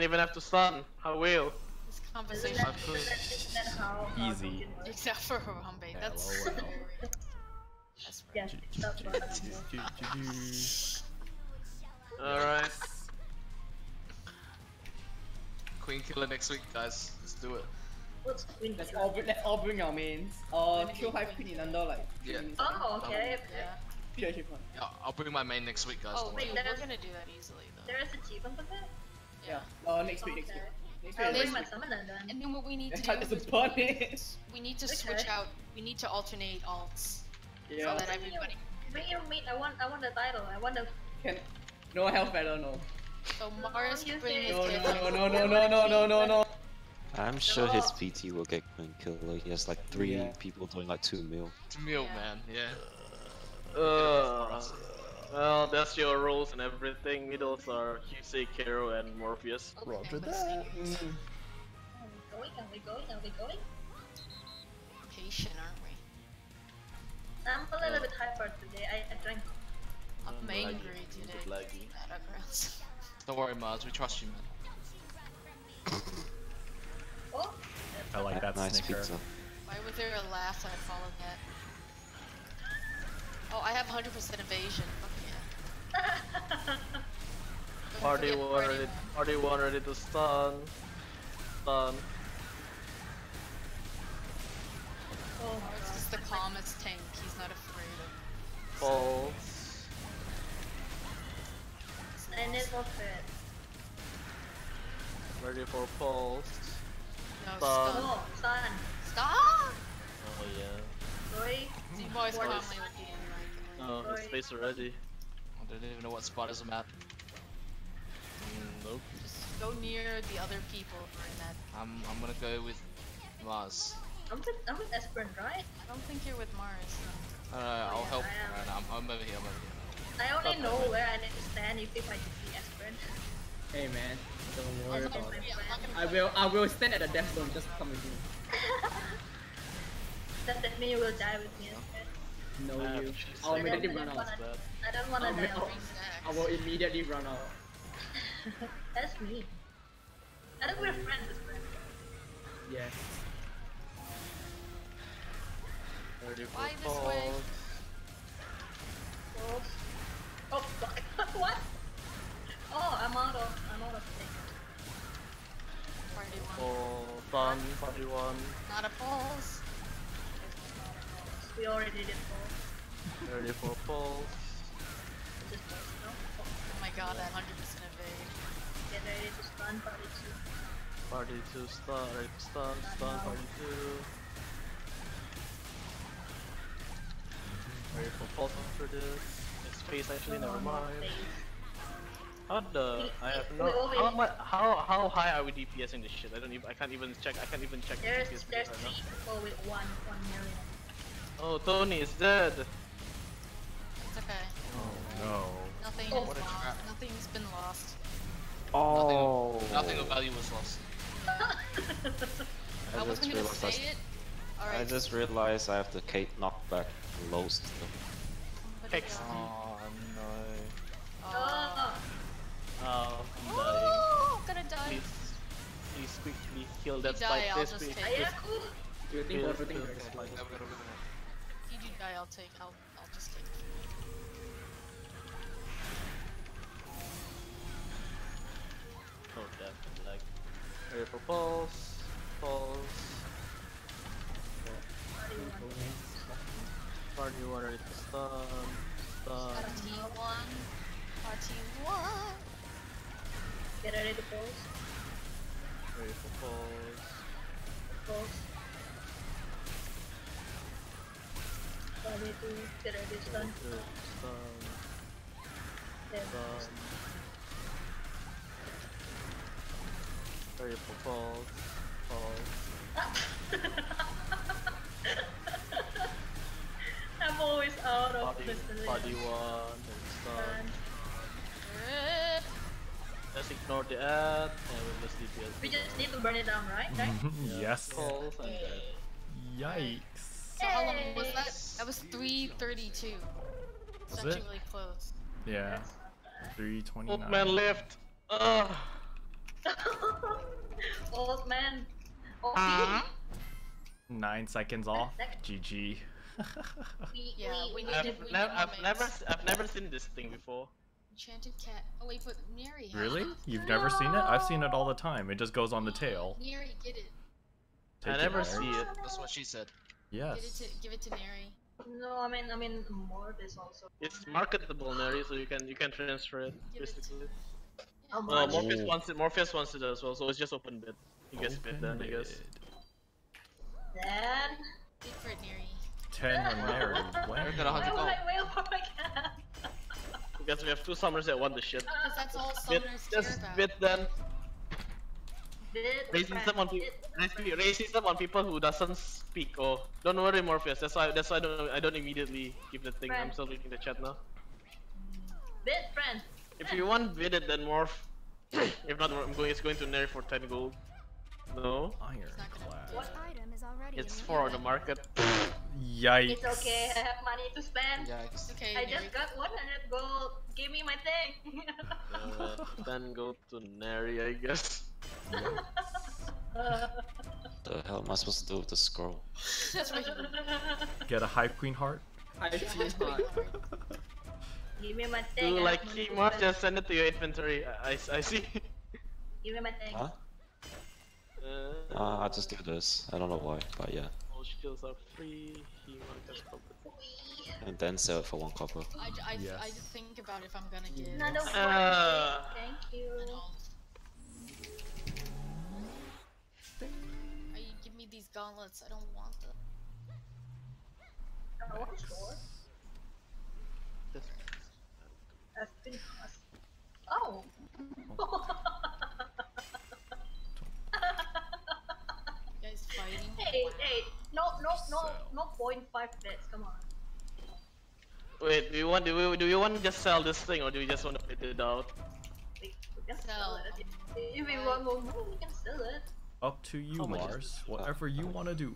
even have to stun. I will. This Isn't conversation that, isn't that how Easy. Dungeon works? except for Harambe. That's that's right. Yeah, that's what Alright. Queen killer next week, guys. Let's do it. What's Queen? Let's all bring our mains. Kill high queen in under like 3 Yeah. minutes. Oh, okay. Yeah. Sure, fun. Yeah, I'll bring my main next week, guys. Oh, don't wait, worry. we're gonna do that easily though. There is a achievement for that? Yeah. Next week. Next Okay. week. I'll bring Next my week. summoner then. And then what we need to Yeah, do it's a is punish. we need to Okay. switch out. We need to alternate alts Yeah. so that everybody. Bring your meat. I want the title. I want the. Can no health battle, no. So Mars you can bring say- his No, kid. no. I'm sure his PT will get Queen Killer. He has like 3 Yeah. people doing like 2 mil. It's meal, Yeah. man. Yeah. Well, that's your rules and everything. Middles are QC, Kero, and Morpheus. Roger that. Are we going? Patient, aren't we? I'm a little bit hyper today. I drank. I'm laggy, angry a today. bit laggy. Battlegrounds. Don't worry, Mars. We trust you, man. Oh, I like that Nice snicker. pizza. Why was there a laugh that I followed that? Oh, I have 100% evasion. Fuck yeah. Don't Party forget one ready. Party one ready to stun. Stun. oh my Mars god. is the calmest tank. He's not afraid of. Pulse. And it was it. Ready for pulse. No, Stun. stun. Oh, son. Stop! Oh yeah. Roy. Z-Boy's What calmly is- looking like. Oh, his Sorry. face already. I don't even know what spot is I'm at. Nope. Just go near the other people who are in that. I'm gonna go with Mars. I'm with Esperin, right? I don't think you're with Mars. I'll yeah, help. I am. Alright, I'm over here. I'm over here. I only know where I need to stand if I defeat Esperin. Hey man, don't I'm worry not about gonna, it. I'm not gonna I will stand at the death zone. Just come with me. Does that mean you will die with me instead? No, Ah, you. she's I'll so immediately bad. run out. I don't wanna die. Oh, I will immediately run out. That's me. I think we're friends, Esperin. Yeah. Ready for Why this way? pulse. Oh fuck! What? Oh, I'm out of things. party one. Oh, stun. Party one. Not a pulse. We already did four. Ready for pulse. Just pause, no? Oh my god, that 100% evade. Get ready to stun party two. Party two. Stun. Ready to stun. Stun. Party two. Ready for pulse after this. It's space actually. Never mind. How the? I have no. How high are we DPSing this shit? I don't even. I can't even check. There's DPS there's right 3 now. people with 1 million. Oh, Tony is dead. It's okay. No. Nothing Oh, is what a lost. trap. Nothing's been lost. Oh! Nothing of value was lost. I wasn't gonna realized say it. I Alright. just realized I have the Kate knockback low still. somebody Hex. go. Oh no. Oh, Oh, I'm dying. Oh, gonna die. Please quickly kill that You die, spike. I'll Please just quick. take Ayaku! Do you think Kill everything that is spike. If you do die, I'll just take it. Oh, damn. Like, ready for pulse. Pulse. Party one ready to stun. Stun. Party one. Party one. Get ready to pause. Ready for pulse. Pause. Party 2, get ready to stun. Stun. Then Stun. Ready for pulse. Pulse. I'm always out of Party this. one. Then stun. Eh, Just ignore the ad and we'll just DPS. We just need to burn it down, right? Right? Yes. Pulse and dead. Yikes. So how long was that? That was 3:32. It's Was actually it? really close. Yeah. 329. Old man left. Ugh. gold, man. OP. 9 seconds off. GG. We need I've never seen this thing before. Enchanted cat. Oh wait, but Neri. Really? You've never seen it? I've seen it all the time. It just goes on the tail. Neri, get it. Take I it, never Neri. see it. That's what she said. Yes. Give it to Neri. No, I mean more of this also. It's marketable, Neri, so you can transfer it Give it to basically. How Well, much? Morpheus wants it as well, so it's just open bid. He gets bid then, I guess. Then. Bid for it, Neri. 10 on Neri. We're When? gonna Why 100 would gold. I wait for my cat? Because we have 2 summers that want the shit. Because that's all Bid, summoners care just about. bid then. Bid, Racism on people. Racism on people who doesn't speak. Oh, don't worry, Morpheus. That's why I don't immediately give the thing. I'm still reading the chat now. Bid, friend. If you want bid it, then Morph. If not, it's going to Neri for 10 gold. No, Iron not gonna clad. What? Item is already it's in 4 on the market. Yikes. It's okay, I have money to spend. Yikes. Okay, I Neri. just got 100 gold. Give me my thing. Then go to Neri, I guess. The hell am I supposed to do with the scroll? That's what you Get a Hive Queen heart? I feel hot. Give me my thing. Do I like have money to Keymark, spend. just send it to your inventory. I see. Give me my thing. Huh? I just do this. I don't know why, but yeah. All skills are free. Keymark is public. And then sell it for 1 copper. I Yes. think about if I'm gonna give. Another one. Thank you. And all. You give me these gauntlets. I don't want them. Oh, sure. That's been cost. Oh. You guys fighting? Hey, no 0.5 bits. Come on. Wait, do you want to just sell this thing, or do you just want to put it out? We can sell Sell. it. If we want more money, we can sell it. Up to you, How much is Mars. Whatever you want to do.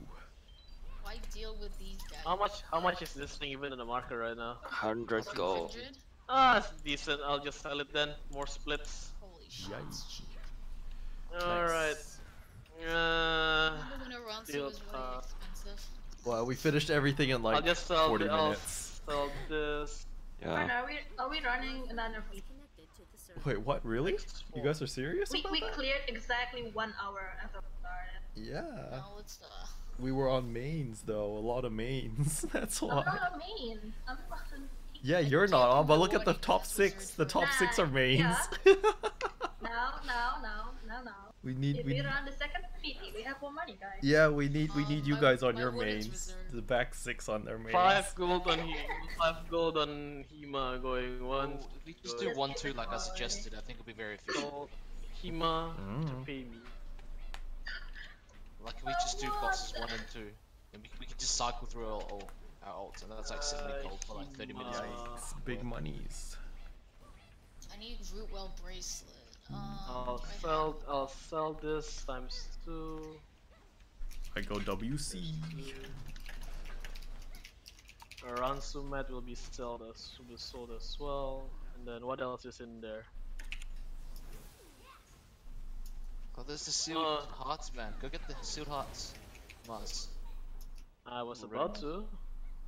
Why deal with these guys? How much is this thing even in the market right now? 100 gold. 100? Ah, it's decent. I'll just sell it then. More splits. Holy shit. Yikes. Alright. Remember when Aransu Deal was really top. expensive? Well, we finished everything in I'll like just sell 40 I'll minutes. sell this. Fine, Yeah. are we running another week? Connected to the server. Wait, what? Really? You guys are serious about We that? cleared exactly 1 hour after we started. Yeah. No, it's We were on mains though, a lot of mains. That's I'm why. not mean. I'm not. Yeah, you're not on, but look at the top 6. The top 6 are mains. Yeah. No. We If need we run the second PT, we have more money, guys. Yeah, we need you my- guys on my your Vortex mains. reserve. The back 6 on their mains. 5 gold on Hema going once. If we just do 1-2 like I suggested, I think it'll be very efficient. So, Hema to Mm. pay me. Like if we just do boxes 1 and 2, and we can just cycle through all our ults, and that's like 70 gold for like 30 minutes. Yikes, big monies. I need Rootwell bracelet. I'll sell this times 2. I go WC. Ransumet will be sold as well. And then what else is in there? Oh, there's the sealed hearts, man. Go get the sealed hearts. Mars. I was Already? about to.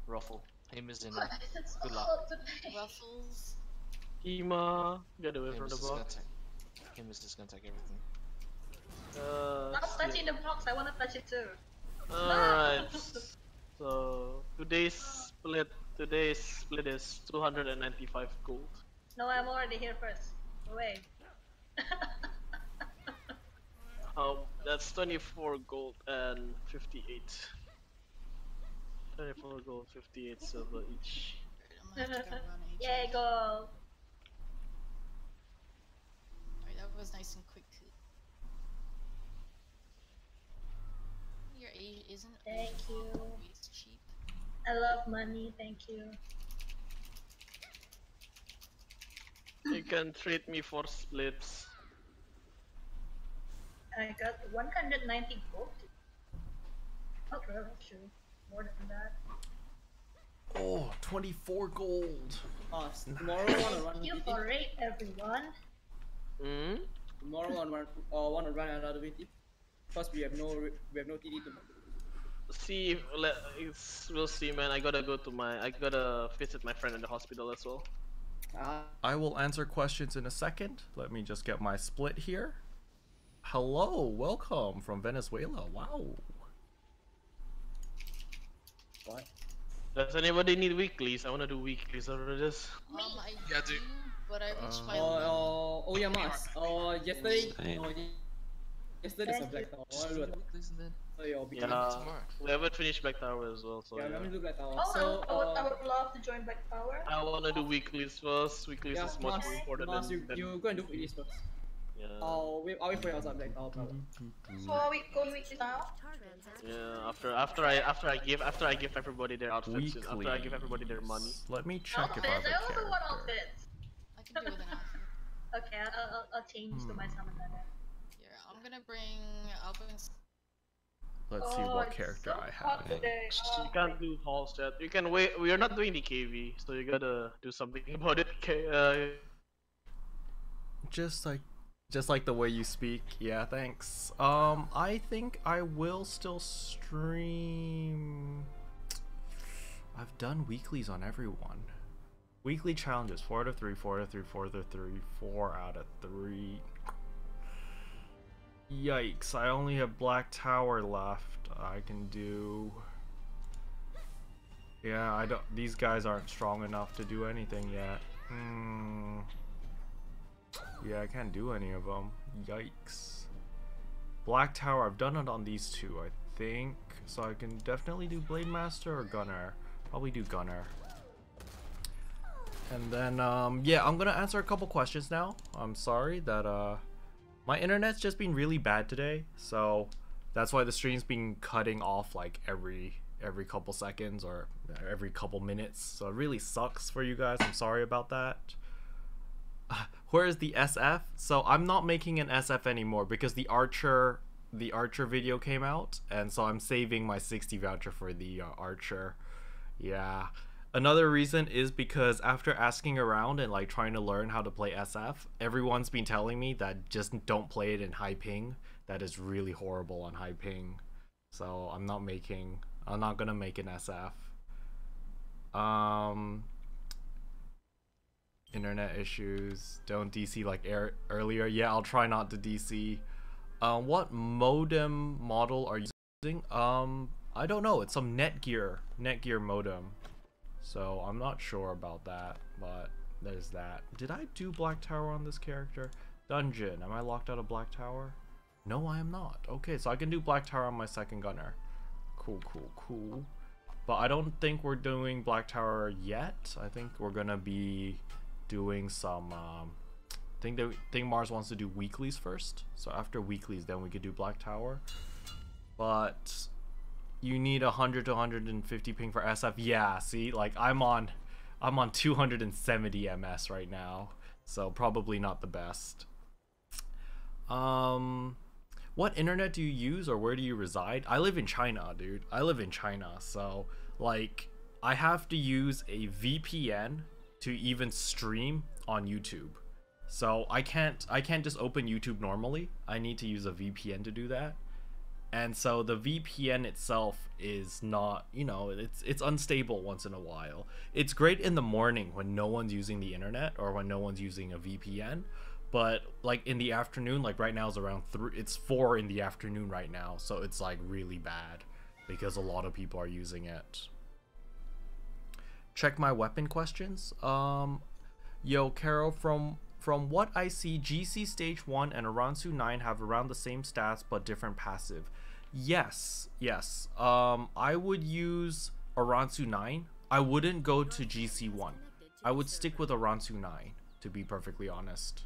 Ruffle. Him is in. What? It's Good so luck. hot today. Ruffles. Hema, get away Him from is the just gonna box. take. Him is just gonna take everything. Stop touching the box. I want to touch it too. Alright. So today's split is 295 gold. No, I'm already here first. Wait. That's 24 gold and 58. 24 gold, 58 silver each. I'm gonna have to go run HA. Yay, go. Alright, that was nice and quick. Your age isn't. Thank you. Always cheap. I love money. Thank you. You can treat me for splits. I got 190 gold. Not really, sure. More than that. Oh, 24 gold. Tomorrow wanna run Thank you VT? for it, everyone. Hmm? Tomorrow wanna run another VT? Because we have no TD to. See, we'll see, man. I gotta visit my friend in the hospital as well. I will answer questions in a second. Let me just get my split here. Hello, welcome from Venezuela. Wow. What? Does anybody need weeklies? I wanna do weeklies over this. I Yeah, do, dude. but I reached my limit. Oh yeah, Mars. Yesterday. Same. Yesterday's a black tower. Just do the weeklies and then So you'll be Yeah, tomorrow. we haven't finished Black Tower as well, so yeah, yeah. let me do black tower. Oh, So I would love to join Black Power. I wanna do weeklies first. Weeklies yeah, is much Mars, more important Mars, than. you go and do this first. Yeah. I'll wait for you outside black tower. Probably. So are we going weekly now? Yeah. After I give everybody their outfits. After I give everybody their money. Let me check if I have Outfits? a I also want character. outfits. I can do with an outfit. Okay, I'll change to my summon then. Here, I'll bring Let's see Oh, what it's character so I hot have. today. You can't do halls yet. You can wait. We are not doing the KV, so you gotta do something about it. Just like the way you speak. Yeah, thanks. I think I will still stream. I've done weeklies on everyone. Weekly challenges, 4 out of 3, 4 out of 3, 4 out of 3, 4 out of 3. Yikes, I only have Black Tower left. I can do... Yeah, I don't... These guys aren't strong enough to do anything yet. Yeah, I can't do any of them. Yikes. Black Tower, I've done it on these two, I think. So I can definitely do Blade Master or Gunner. Probably do Gunner. And then, yeah, I'm gonna answer a couple questions now. I'm sorry that, my internet's just been really bad today, so that's why the stream's been cutting off like every couple seconds or every couple minutes. So it really sucks for you guys. I'm sorry about that. Where is the SF? So I'm not making an SF anymore because the Archer video came out, and so I'm saving my 60 voucher for the Archer. Yeah. Another reason is because after asking around and like trying to learn how to play SF, everyone's been telling me that just don't play it in high ping. That is really horrible on high ping. So I'm not gonna make an SF. Internet issues. Don't DC like earlier. Yeah, I'll try not to DC. What modem model are you using? I don't know. It's some Netgear modem. So I'm not sure about that, but there's that. Did I do Black Tower on this character? Dungeon. Am I locked out of Black Tower? No, I am not. Okay, so I can do Black Tower on my second gunner. Cool. But I don't think we're doing Black Tower yet. I think we're gonna be doing some. Think Mars wants to do weeklies first. So after weeklies, then we could do Black Tower. But you need 100 to 150 ping for SF. Yeah, see, like I'm on 270 ms right now, so probably not the best. What internet do you use, or where do you reside? I live in China, dude. I live in China, so like I have to use a VPN to even stream on YouTube. So I can't just open YouTube normally. I need to use a VPN to do that. And so the VPN itself is not, you know, it's unstable once in a while. It's great in the morning when no one's using the internet or when no one's using a VPN, but like in the afternoon, like right now is around 3, it's 4 in the afternoon right now, so it's like really bad because a lot of people are using it. Check my weapon questions. Yo, Carol, from what I see, GC Stage 1 and Aransu 9 have around the same stats but different passive. Yes. I would use Aransu 9. I wouldn't go to GC 1. I would stick with Aransu 9, to be perfectly honest.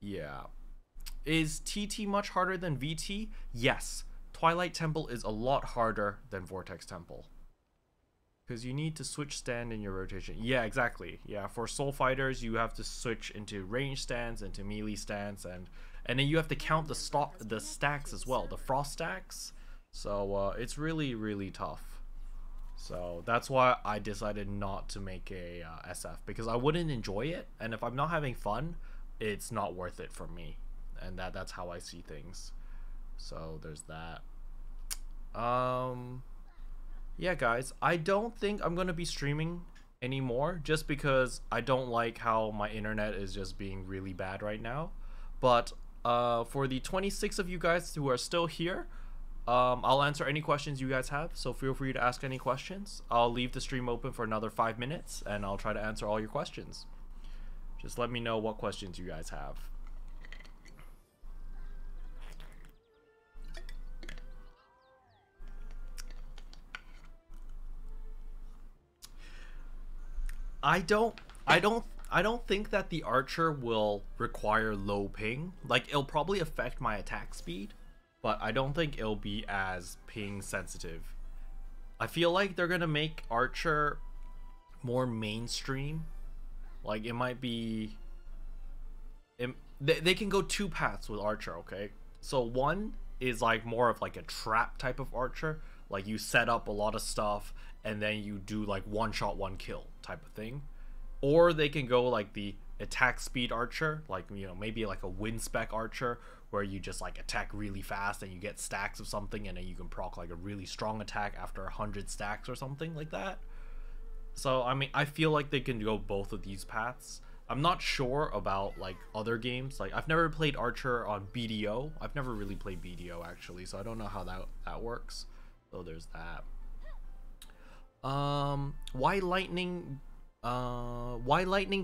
Yeah. Is TT much harder than VT? Yes. Twilight Temple is a lot harder than Vortex Temple. Because you need to switch stand in your rotation. Yeah, exactly. Yeah, for soul fighters, you have to switch into range stance, into melee stance, and then you have to count the stacks as well, the frost stacks. So it's really tough. So that's why I decided not to make a SF, because I wouldn't enjoy it, and if I'm not having fun, it's not worth it for me. and that's how I see things. So there's that. Yeah, guys, I don't think I'm gonna be streaming anymore, just because I don't like how my internet is just being really bad right now. But for the 26 of you guys who are still here, I'll answer any questions you guys have, so feel free to ask any questions. I'll leave the stream open for another 5 minutes, and I'll try to answer all your questions. Just let me know what questions you guys have. I don't think that the archer will require low ping. Like, it'll probably affect my attack speed, but I don't think it'll be as ping sensitive. I feel like they're gonna make archer more mainstream. Like, it might be they can go two paths with archer, okay? So one is like more of like a trap type of archer, like you set up a lot of stuff and then you do like one shot one kill type of thing. Or they can go like the attack speed archer, like, you know, maybe like a win spec archer, where you just like attack really fast and you get stacks of something, and then you can proc like a really strong attack after 100 stacks or something like that. So I mean, I feel like they can go both of these paths. I'm not sure about like other games. Like, I've never played archer on BDO. I've never really played BDO actually, so I don't know how that works. So there's that. Why lightning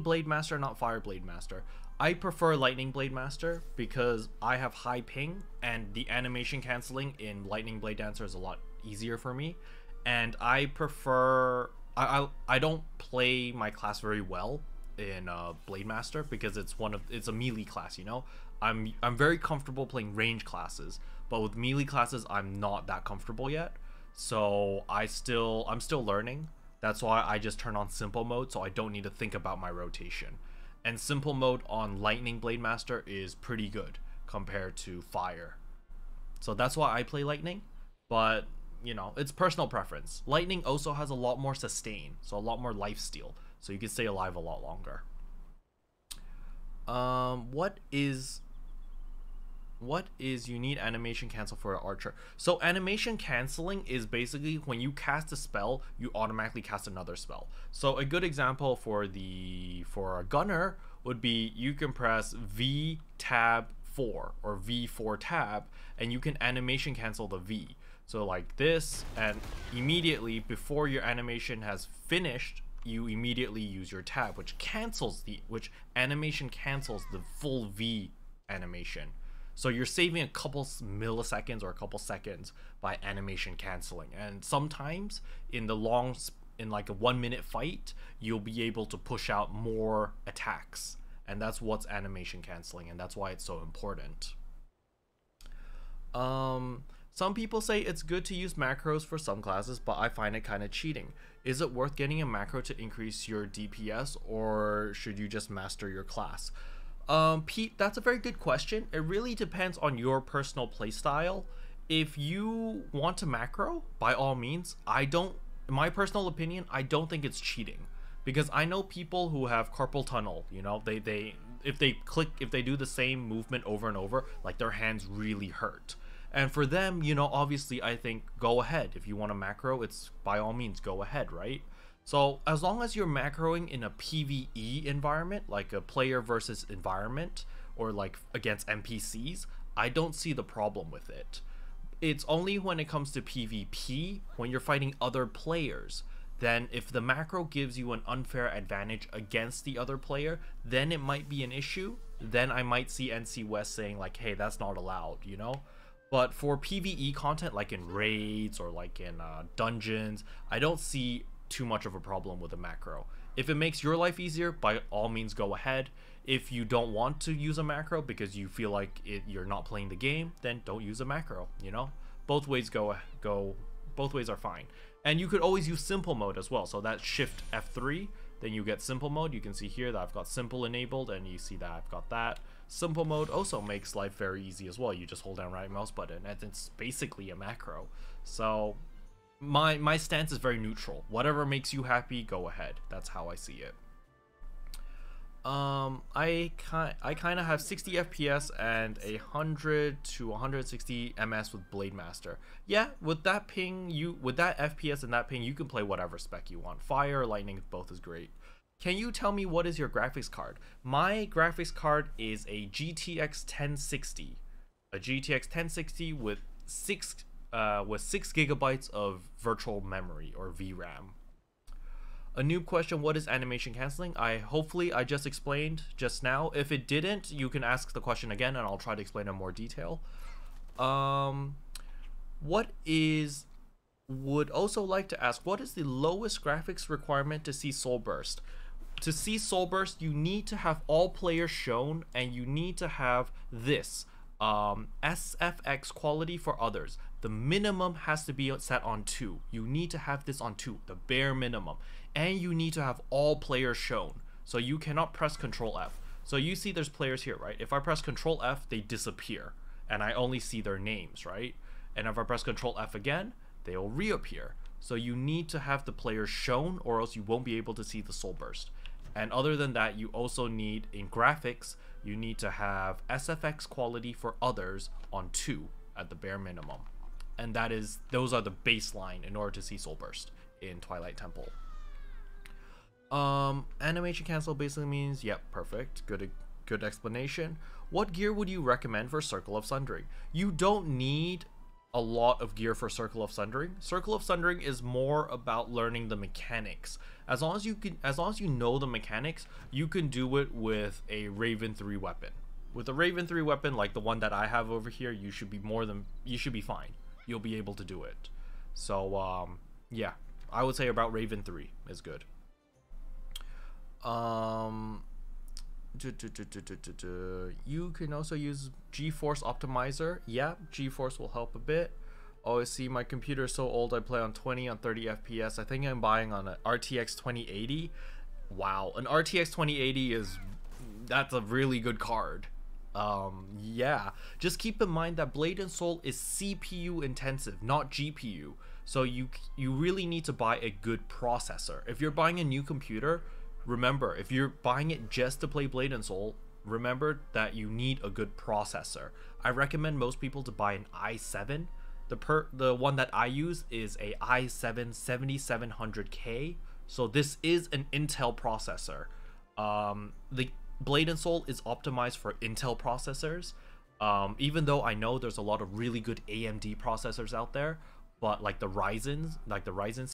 blade master, not fire blade master? I prefer lightning blade master because I have high ping, and the animation canceling in lightning blade dancer is a lot easier for me. And I prefer, I don't play my class very well in blade master because it's a melee class, you know. I'm very comfortable playing range classes, but with melee classes I'm not that comfortable yet. So I'm still learning. That's why I just turn on simple mode, so I don't need to think about my rotation. And simple mode on lightning blade master is pretty good compared to fire. So that's why I play lightning, but you know, it's personal preference. Lightning also has a lot more sustain, so a lot more life steal, so you can stay alive a lot longer. What is you need animation cancel for an archer? So animation canceling is basically when you cast a spell, you automatically cast another spell. So a good example for a gunner would be you can press V tab 4 or V4 tab, and you can animation cancel the V. So like this, and immediately before your animation has finished, you immediately use your tab, which animation cancels the full V animation. So you're saving a couple milliseconds or a couple seconds by animation canceling. And sometimes in like a 1 minute fight, you'll be able to push out more attacks. And that's what's animation canceling, and that's why it's so important. Some people say it's good to use macros for some classes, but I find it kind of cheating. Is it worth getting a macro to increase your DPS, or should you just master your class? Pete, that's a very good question. It really depends on your personal playstyle. If you want to macro, by all means. In my personal opinion, I don't think it's cheating, because I know people who have carpal tunnel. You know, if they do the same movement over and over, like their hands really hurt. And for them, you know, obviously I think go ahead. If you want to macro, it's by all means go ahead, right? So as long as you're macroing in a PvE environment, like a player versus environment, or like against NPCs, I don't see the problem with it. It's only when it comes to PvP, when you're fighting other players, then if the macro gives you an unfair advantage against the other player, then it might be an issue. Then I might see NC West saying like, hey, that's not allowed, you know? But for PvE content, like in raids or like in dungeons, I don't see too much of a problem with a macro. If it makes your life easier, by all means go ahead. If you don't want to use a macro because you feel like you're not playing the game, then don't use a macro, you know? Both ways both ways are fine. And you could always use simple mode as well. So that's shift F3, then you get simple mode. You can see here that I've got simple enabled, and you see that I've got that. Simple mode also makes life very easy as well. You just hold down right mouse button and it's basically a macro. So my stance is very neutral. Whatever makes you happy, go ahead. That's how I see it. I kind of have 60 FPS and 100 to 160 ms with Blade Master. Yeah, with that ping, with that FPS and that ping, you can play whatever spec you want. Fire, lightning, both is great. Can you tell me what is your graphics card? My graphics card is a GTX 1060, a GTX 1060 with 6 gigabytes of virtual memory or VRAM. A noob question, what is animation canceling? Hopefully I just explained just now. If it didn't, you can ask the question again and I'll try to explain in more detail. Would also like to ask, what is the lowest graphics requirement to see Soul Burst? To see Soul Burst, you need to have all players shown and you need to have this SFX quality for others. The minimum has to be set on 2. You need to have this on 2, the bare minimum. And you need to have all players shown. So you cannot press Control F. So you see there's players here, right? If I press Control F, they disappear. And I only see their names, right? And if I press Control F again, they will reappear. So you need to have the players shown or else you won't be able to see the Soul Burst. And other than that, you also need, in graphics, you need to have SFX quality for others on 2 at the bare minimum. And those are the baseline in order to see Soul Burst in Twilight Temple. Animation cancel basically means, yep, perfect. Good explanation. What gear would you recommend for Circle of Sundering? You don't need a lot of gear for Circle of Sundering. Circle of Sundering is more about learning the mechanics. As long as you know the mechanics, you can do it with a Raven 3 weapon. With a Raven 3 weapon like the one that I have over here, you should be fine. You'll be able to do it. So yeah, I would say about Raven 3 is good. You can also use GeForce Optimizer. Yeah, GeForce will help a bit. Oh, I see my computer is so old I play on 20 on 30 FPS. I think I'm buying on an RTX 2080. Wow, an RTX 2080 that's a really good card. Yeah, just keep in mind that Blade and Soul is CPU intensive, not GPU. So you really need to buy a good processor. If you're buying a new computer, remember, if you're buying it just to play Blade and Soul, remember that you need a good processor. I recommend most people to buy an i7. The one that I use is a i7 7700K. So this is an Intel processor. The Blade and Soul is optimized for Intel processors. Even though I know there's a lot of really good AMD processors out there, but like the Ryzen